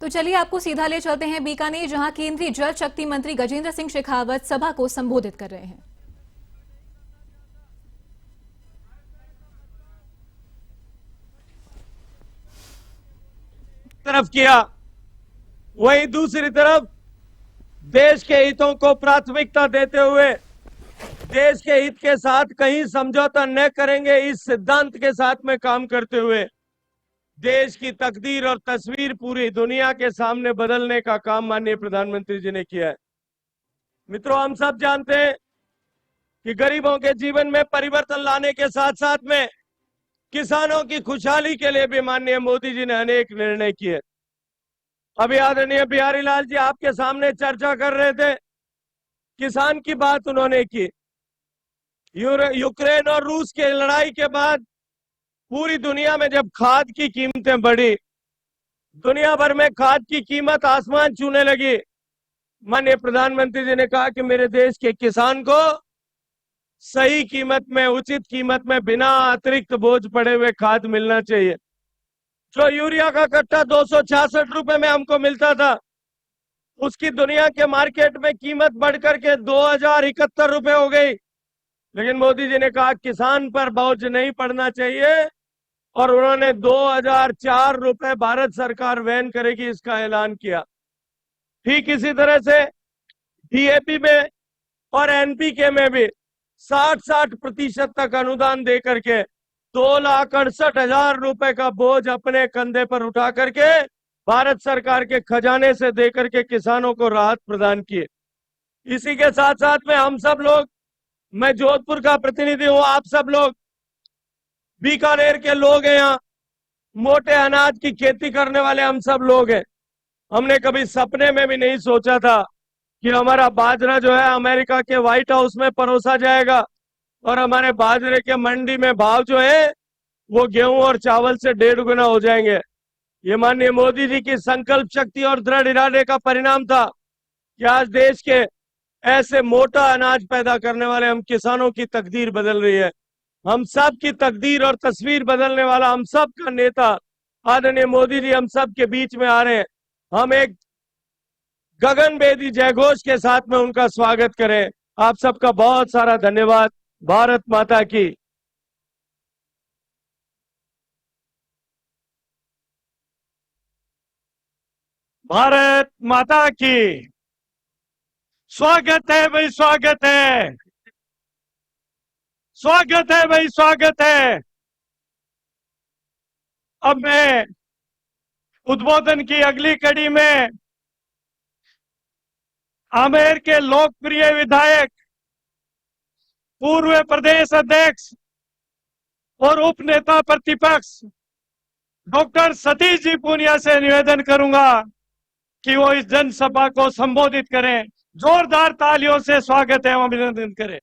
तो चलिए आपको सीधा ले चलते हैं बीकानेर, जहां केंद्रीय जल शक्ति मंत्री गजेंद्र सिंह शेखावत सभा को संबोधित कर रहे हैं। तरफ किया, वहीं दूसरी तरफ देश के हितों को प्राथमिकता देते हुए देश के हित के साथ कहीं समझौता न करेंगे, इस सिद्धांत के साथ में काम करते हुए देश की तकदीर और तस्वीर पूरी दुनिया के सामने बदलने का काम माननीय प्रधानमंत्री जी ने किया है। मित्रों, हम सब जानते हैं कि गरीबों के जीवन में परिवर्तन लाने के साथ साथ में किसानों की खुशहाली के लिए भी माननीय मोदी जी ने अनेक निर्णय किए। अभी आदरणीय बिहारी लाल जी आपके सामने चर्चा कर रहे थे, किसान की बात उन्होंने की। यूक्रेन और रूस के लड़ाई के बाद पूरी दुनिया में जब खाद की कीमतें बढ़ी, दुनिया भर में खाद की कीमत आसमान छूने लगी, माननीय प्रधानमंत्री जी ने कहा कि मेरे देश के किसान को सही कीमत में, उचित कीमत में, बिना अतिरिक्त बोझ पड़े हुए खाद मिलना चाहिए। जो यूरिया का कट्टा 266 रुपए में हमको मिलता था, उसकी दुनिया के मार्केट में कीमत बढ़कर के 2071 रुपए हो गई। लेकिन मोदी जी ने कहा किसान पर बोझ नहीं पड़ना चाहिए, और उन्होंने 2004 रुपए भारत सरकार वहन करेगी, इसका ऐलान किया। ठीक इसी तरह से डीएपी में और एनपीके में भी 60% तक अनुदान दे करके 2,68,000 रुपए का बोझ अपने कंधे पर उठा करके भारत सरकार के खजाने से दे करके किसानों को राहत प्रदान किए। इसी के साथ साथ में हम सब लोग, मैं जोधपुर का प्रतिनिधि हूं, आप सब लोग बीकानेर के लोग हैं, यहाँ मोटे अनाज की खेती करने वाले हम सब लोग हैं। हमने कभी सपने में भी नहीं सोचा था कि हमारा बाजरा जो है अमेरिका के व्हाइट हाउस में परोसा जाएगा, और हमारे बाजरे के मंडी में भाव जो है वो गेहूं और चावल से 1.5 गुना हो जाएंगे। ये माननीय मोदी जी की संकल्प शक्ति और दृढ़ इरादे का परिणाम था कि आज देश के ऐसे मोटा अनाज पैदा करने वाले हम किसानों की तकदीर बदल रही है। हम सब की तकदीर और तस्वीर बदलने वाला हम सब का नेता आदरणीय मोदी जी हम सब के बीच में आ रहे हैं। हम एक गगनभेदी जयघोष के साथ में उनका स्वागत करें। आप सबका बहुत सारा धन्यवाद। भारत माता की। भारत माता की। स्वागत है भाई, स्वागत है, स्वागत है भाई, स्वागत है। अब मैं उद्बोधन की अगली कड़ी में आमेर के लोकप्रिय विधायक, पूर्व प्रदेश अध्यक्ष और उप नेता प्रतिपक्ष डॉक्टर सतीश जी पूनिया से निवेदन करूंगा कि वो इस जनसभा को संबोधित करें। जोरदार तालियों से स्वागत एवं अभिनंदन करें।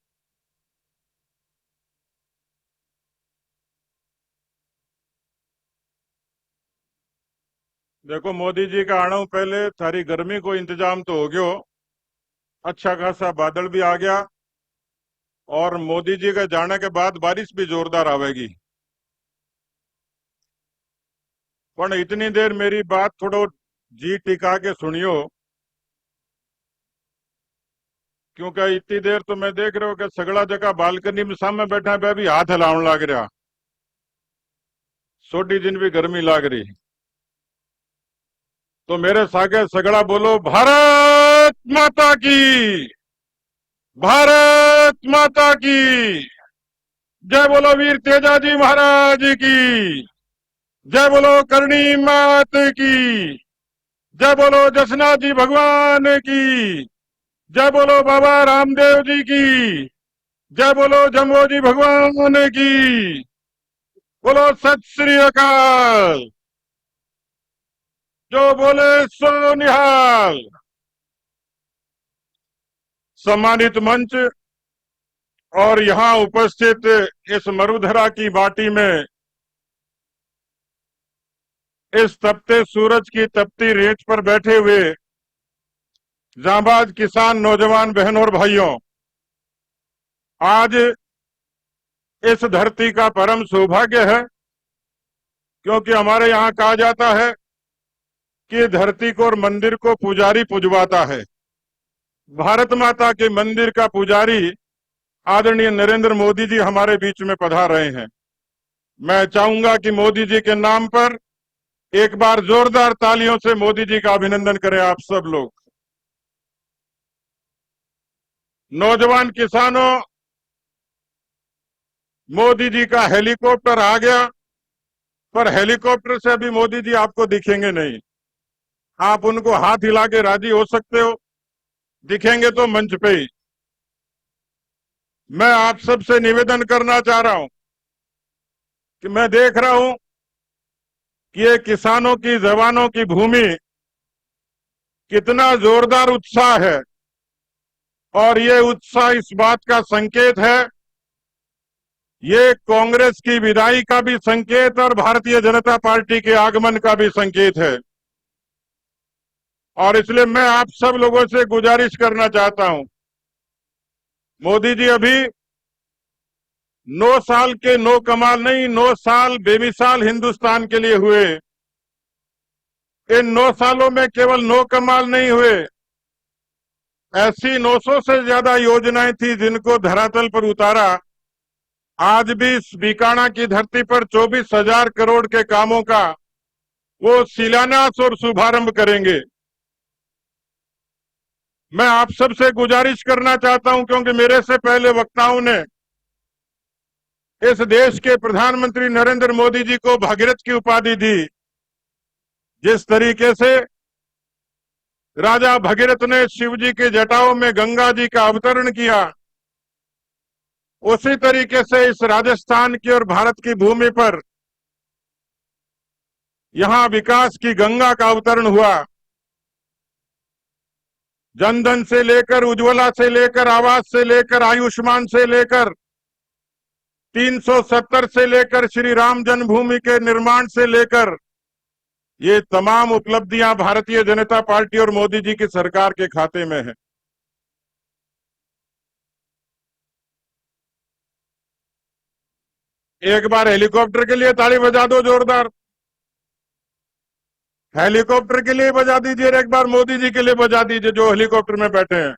देखो, मोदी जी का आना पहले थारी गर्मी को इंतजाम तो हो गयो, अच्छा खासा बादल भी आ गया, और मोदी जी के जाने के बाद बारिश भी जोरदार आवेगी। पर इतनी देर मेरी बात थोड़ो जी टिका के सुनियो, क्योंकि इतनी देर तो मैं देख रहा हूं कि सगला जगह बालकनी में सामने बैठा है, भी हाथ हिलावन लग रहा, सोडी दिन भी गर्मी लग रही। तो मेरे सागे सगड़ा बोलो, भारत माता की, भारत माता की जय। बोलो वीर तेजाजी महाराज की जय। बोलो करणी मात की जय। बोलो जसनाथ जी भगवान की जय। बोलो बाबा रामदेव जी की जय। बोलो जम्बो जी भगवान की। बोलो सत श्री अकाल। जो बोले सो निहाल। सम्मानित मंच और यहां उपस्थित इस मरुधरा की माटी में, इस तपते सूरज की तपती रेत पर बैठे हुए जांबाज किसान नौजवान बहनों और भाइयों, आज इस धरती का परम सौभाग्य है, क्योंकि हमारे यहां कहा जाता है की धरती को और मंदिर को पुजारी पुजवाता है। भारत माता के मंदिर का पुजारी आदरणीय नरेंद्र मोदी जी हमारे बीच में पधार रहे हैं। मैं चाहूंगा कि मोदी जी के नाम पर एक बार जोरदार तालियों से मोदी जी का अभिनंदन करें आप सब लोग। नौजवान किसानों, मोदी जी का हेलीकॉप्टर आ गया, पर हेलीकॉप्टर से अभी मोदी जी आपको दिखेंगे नहीं। आप उनको हाथ हिला के राजी हो सकते हो, दिखेंगे तो मंच पे ही। मैं आप सबसे निवेदन करना चाह रहा हूं कि मैं देख रहा हूं कि ये किसानों की जवानों की भूमि कितना जोरदार उत्साह है, और ये उत्साह इस बात का संकेत है, ये कांग्रेस की विदाई का भी संकेत और भारतीय जनता पार्टी के आगमन का भी संकेत है। और इसलिए मैं आप सब लोगों से गुजारिश करना चाहता हूं, मोदी जी अभी 9 साल के नो कमाल नहीं, 9 साल बेमिसाल हिंदुस्तान के लिए हुए। इन 9 सालों में केवल 9 कमाल नहीं हुए, ऐसी 900 से ज्यादा योजनाएं थी जिनको धरातल पर उतारा। आज भी इस बीकाना की धरती पर 24,000 करोड़ के कामों का वो शिलान्यास और शुभारंभ करेंगे। मैं आप सबसे गुजारिश करना चाहता हूं, क्योंकि मेरे से पहले वक्ताओं ने इस देश के प्रधानमंत्री नरेंद्र मोदी जी को भागीरथ की उपाधि दी। जिस तरीके से राजा भगीरथ ने शिव जी के जटाओं में गंगा जी का अवतरण किया, उसी तरीके से इस राजस्थान की और भारत की भूमि पर यहां विकास की गंगा का अवतरण हुआ। जनधन से लेकर, उज्ज्वला से लेकर, आवास से लेकर, आयुष्मान से लेकर, 370 से लेकर, श्री राम जन्मभूमि के निर्माण से लेकर, ये तमाम उपलब्धियां भारतीय जनता पार्टी और मोदी जी की सरकार के खाते में है। एक बार हेलीकॉप्टर के लिए ताली बजा दो जोरदार। हेलीकॉप्टर के लिए बजा दीजिए, एक बार मोदी जी के लिए बजा दीजिए जो हेलीकॉप्टर में बैठे हैं।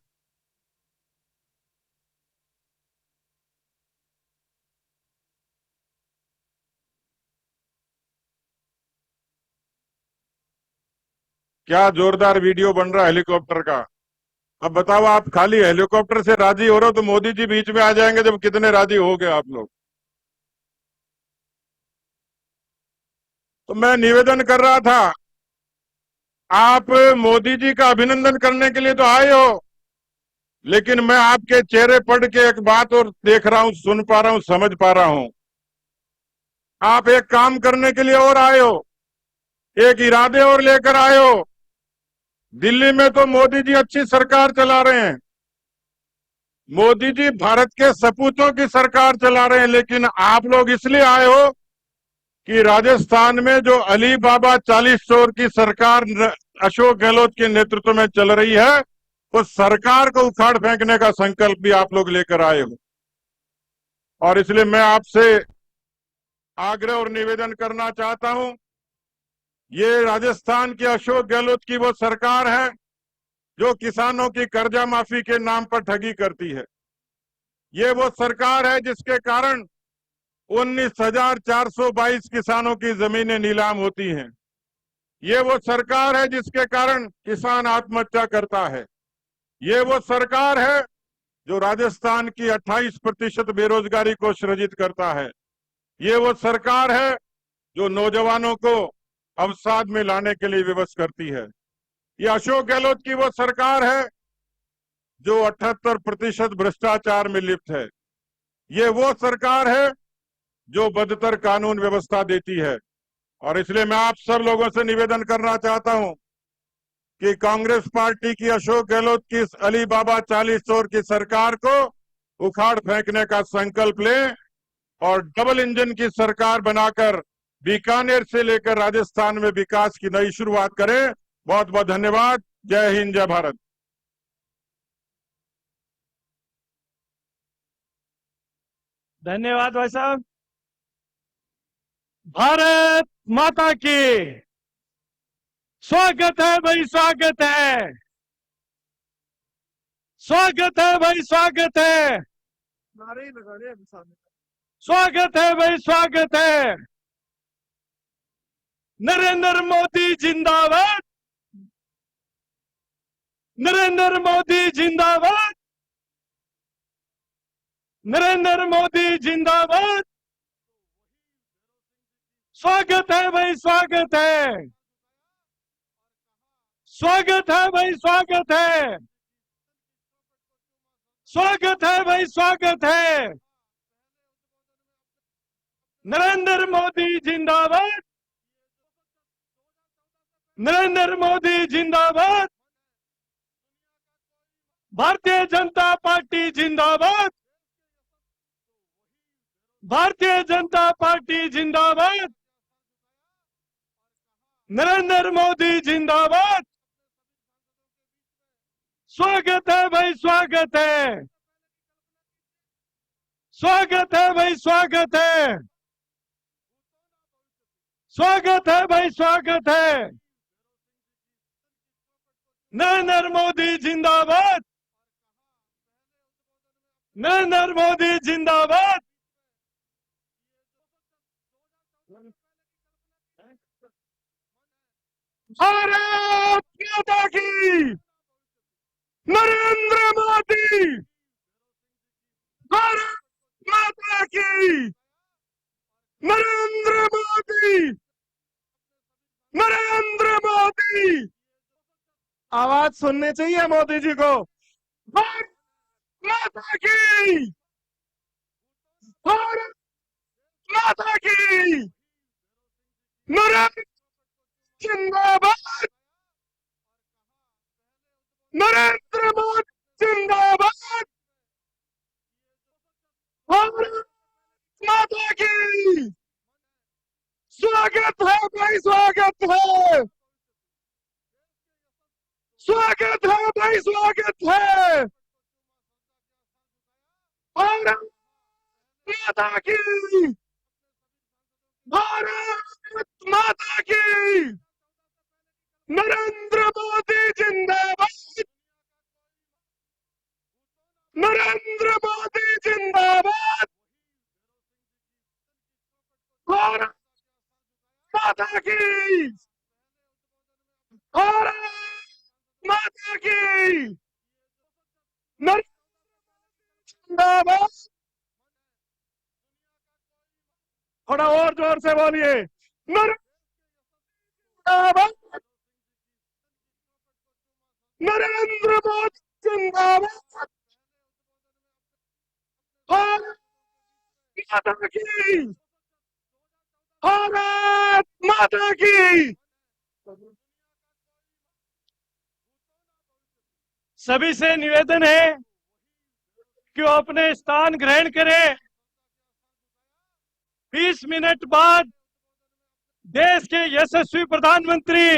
क्या जोरदार वीडियो बन रहा है हेलीकॉप्टर का। अब बताओ, आप खाली हेलीकॉप्टर से राजी हो रहे हो तो मोदी जी बीच में आ जाएंगे जब कितने राजी हो गए आप लोग। तो मैं निवेदन कर रहा था, आप मोदी जी का अभिनंदन करने के लिए तो आए हो, लेकिन मैं आपके चेहरे पढ़ के एक बात और देख रहा हूं, सुन पा रहा हूं, समझ पा रहा हूं। आप एक काम करने के लिए और आए हो, एक इरादे और लेकर आए हो। दिल्ली में तो मोदी जी अच्छी सरकार चला रहे हैं, मोदी जी भारत के सपूतों की सरकार चला रहे हैं, लेकिन आप लोग इसलिए आए हो कि राजस्थान में जो अली बाबा 40 चोर की सरकार अशोक गहलोत के नेतृत्व में चल रही है, उस सरकार को उखाड़ फेंकने का संकल्प भी आप लोग लेकर आए हो। और इसलिए मैं आपसे आग्रह और निवेदन करना चाहता हूं, ये राजस्थान के अशोक गहलोत की वो सरकार है जो किसानों की कर्जा माफी के नाम पर ठगी करती है। ये वो सरकार है जिसके कारण 19,422 किसानों की जमीनें नीलाम होती हैं। ये वो सरकार है जिसके कारण किसान आत्महत्या करता है। ये वो सरकार है जो राजस्थान की 28% बेरोजगारी को सृजित करता है। ये वो सरकार है जो नौजवानों को अवसाद में लाने के लिए विवश करती है। ये अशोक गहलोत की वो सरकार है जो 78% भ्रष्टाचार में लिप्त है। ये वो सरकार है जो बदतर कानून व्यवस्था देती है। और इसलिए मैं आप सब लोगों से निवेदन करना चाहता हूं कि कांग्रेस पार्टी की अशोक गहलोत की इस अली बाबा 40 चोर की सरकार को उखाड़ फेंकने का संकल्प लें और डबल इंजन की सरकार बनाकर बीकानेर से लेकर राजस्थान में विकास की नई शुरुआत करें। बहुत बहुत धन्यवाद। जय हिंद, जय भारत। धन्यवाद भाई साहब। भारत माता की स्वागत है भाई, स्वागत है, स्वागत है भाई, स्वागत है, स्वागत है भाई, स्वागत है। नरेंद्र मोदी जिंदाबाद, नरेंद्र मोदी जिंदाबाद, नरेंद्र मोदी जिंदाबाद। स्वागत है भाई, स्वागत है, स्वागत है भाई, स्वागत है, स्वागत है भाई, स्वागत है। नरेंद्र मोदी जिंदाबाद, नरेंद्र मोदी जिंदाबाद, भारतीय जनता पार्टी जिंदाबाद, भारतीय जनता पार्टी जिंदाबाद, नरेंद्र मोदी जिंदाबाद। स्वागत है भाई, स्वागत है, स्वागत है भाई, स्वागत है, स्वागत है भाई, स्वागत है। नरेंद्र मोदी जिंदाबाद, नरेंद्र मोदी जिंदाबाद। भारत माता की, नरेंद्र मोदी, भारत माता की, नरेंद्र मोदी, नरेंद्र मोदी। आवाज सुननी चाहिए मोदी जी को। भारत माता की, भारत माता की, नरेंद्र जिंदाबाद, नरेंद्र मोदी जिंदाबाद, भारत माता की। स्वागत है भाई, स्वागत है, स्वागत है भाई, स्वागत है। भारत माता की, भारत माता की, नरेंद्र मोदी जिंदाबाद, नरेंद्र मोदी जिंदाबाद, भारत माता की, भारत माता की, नरेंद्र जिंदाबाद। थोड़ा और जोर से बोलिए, नरेंद्र जिंदाबाद, नरेंद्र मोदी जिंदाबाद, भारत माता की, भारत माता की। सभी से निवेदन है कि वो अपने स्थान ग्रहण करें। 20 मिनट बाद देश के यशस्वी प्रधानमंत्री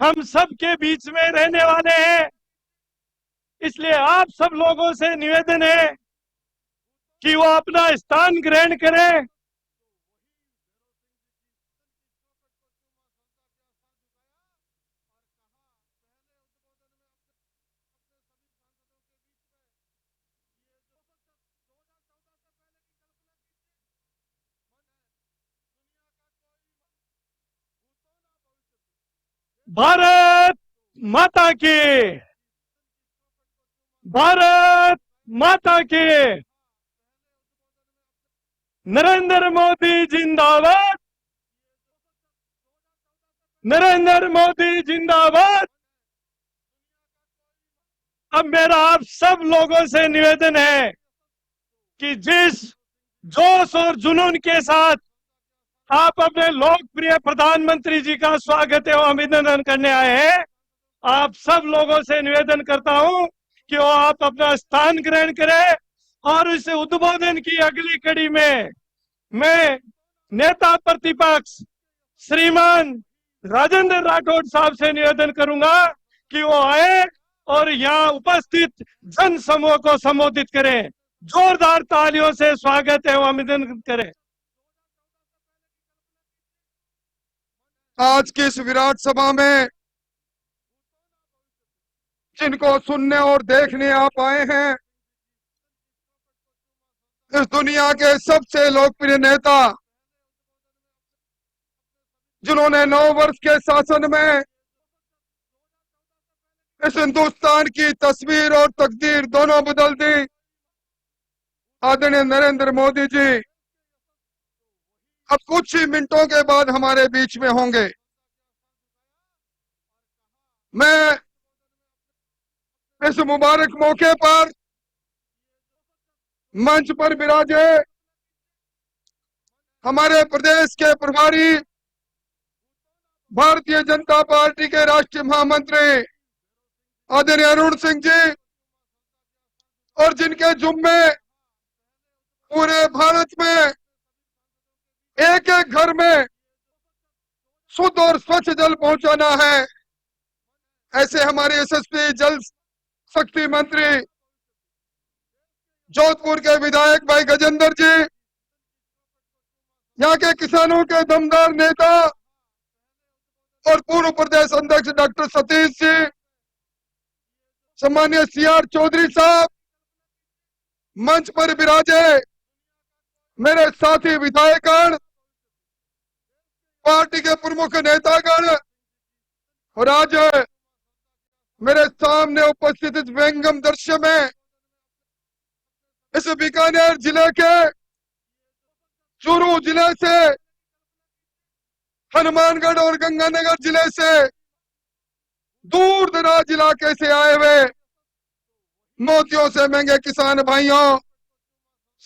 हम सब के बीच में रहने वाले हैं, इसलिए आप सब लोगों से निवेदन है कि वो अपना स्थान ग्रहण करें। भारत माता की, भारत माता की, नरेंद्र मोदी जिंदाबाद, नरेंद्र मोदी जिंदाबाद। अब मेरा आप सब लोगों से निवेदन है कि जिस जोश और जुनून के साथ आप अपने लोकप्रिय प्रधानमंत्री जी का स्वागत एवं अभिनंदन करने आए हैं, आप सब लोगों से निवेदन करता हूं कि वो आप अपना स्थान ग्रहण करें और इस उद्बोधन की अगली कड़ी में मैं नेता प्रतिपक्ष श्रीमान राजेंद्र राठौड़ साहब से निवेदन करूंगा कि वो आए और यहाँ उपस्थित जन समूह को संबोधित करें। जोरदार तालियों से स्वागत एवं अभिनंदन करें। आज की इस विराट सभा में जिनको सुनने और देखने आप आए हैं, इस दुनिया के सबसे लोकप्रिय नेता जिन्होंने 9 वर्ष के शासन में इस हिंदुस्तान की तस्वीर और तकदीर दोनों बदल दी, आदरणीय नरेंद्र मोदी जी अब कुछ ही मिनटों के बाद हमारे बीच में होंगे। मैं इस मुबारक मौके पर मंच पर विराजे हमारे प्रदेश के प्रभारी भारतीय जनता पार्टी के राष्ट्रीय महामंत्री आदरणीय अरुण सिंह जी और जिनके जुम्मे पूरे भारत में एक एक घर में शुद्ध और स्वच्छ जल पहुंचाना है, ऐसे हमारे यशस्वी जल शक्ति मंत्री जोधपुर के विधायक भाई गजेंद्र जी, यहाँ के किसानों के दमदार नेता और पूर्व प्रदेश अध्यक्ष डॉक्टर सतीश जी, सम्मान्य CR चौधरी साहब, मंच पर विराजे मेरे साथी विधायकगण, पार्टी के प्रमुख नेतागण और आज मेरे सामने उपस्थित इस व्यंगम दृश्य में इस बीकानेर जिले के चूरू जिले से, हनुमानगढ़ और गंगानगर जिले से, दूर दराज इलाके से आए हुए मोतियों से महंगे किसान भाइयों,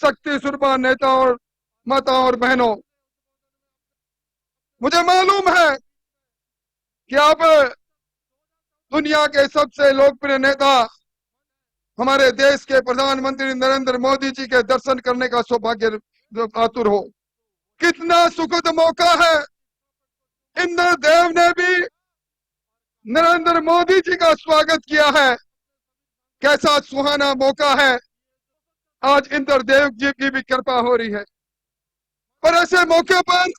शक्ति सुरबा नेता और माताओं और बहनों, मुझे मालूम है कि आप दुनिया के सबसे लोकप्रिय नेता हमारे देश के प्रधानमंत्री नरेंद्र मोदी जी के दर्शन करने का सौभाग्य आतुर हो। कितना सुखद मौका है। इंद्र देव ने भी नरेंद्र मोदी जी का स्वागत किया है। कैसा सुहाना मौका है, आज इंद्र देव जी की भी कृपा हो रही है। पर ऐसे मौके पर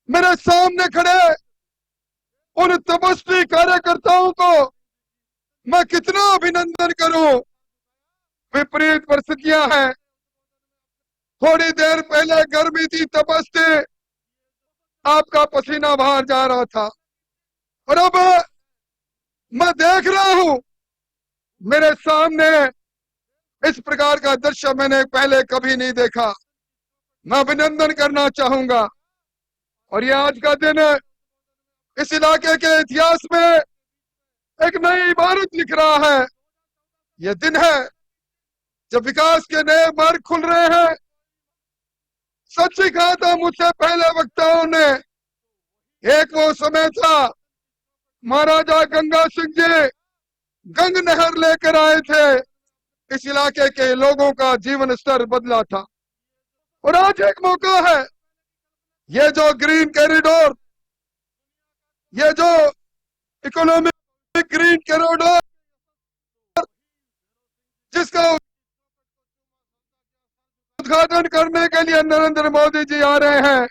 मेरे सामने खड़े उन तपस्वी कार्यकर्ताओं को मैं कितना अभिनंदन करूं। विपरीत परिस्थितियां हैं, थोड़ी देर पहले गर्मी थी, तपस थी, आपका पसीना बाहर जा रहा था और अब मैं देख रहा हूं मेरे सामने इस प्रकार का दृश्य मैंने पहले कभी नहीं देखा। मैं अभिनंदन करना चाहूंगा और ये आज का दिन इस इलाके के इतिहास में एक नई इबारत लिख रहा है। यह दिन है जब विकास के नए मार्ग खुल रहे हैं। सच ही कहा था मुझसे पहले वक्ताओं ने, एक वो समय था महाराजा गंगा सिंह जी गंग नहर लेकर आए थे, इस इलाके के लोगों का जीवन स्तर बदला था। और आज एक मौका है, ये जो ग्रीन कॉरिडोर, ये जो इकोनॉमिक ग्रीन कॉरिडोर जिसका उद्घाटन करने के लिए नरेंद्र मोदी जी आ रहे हैं,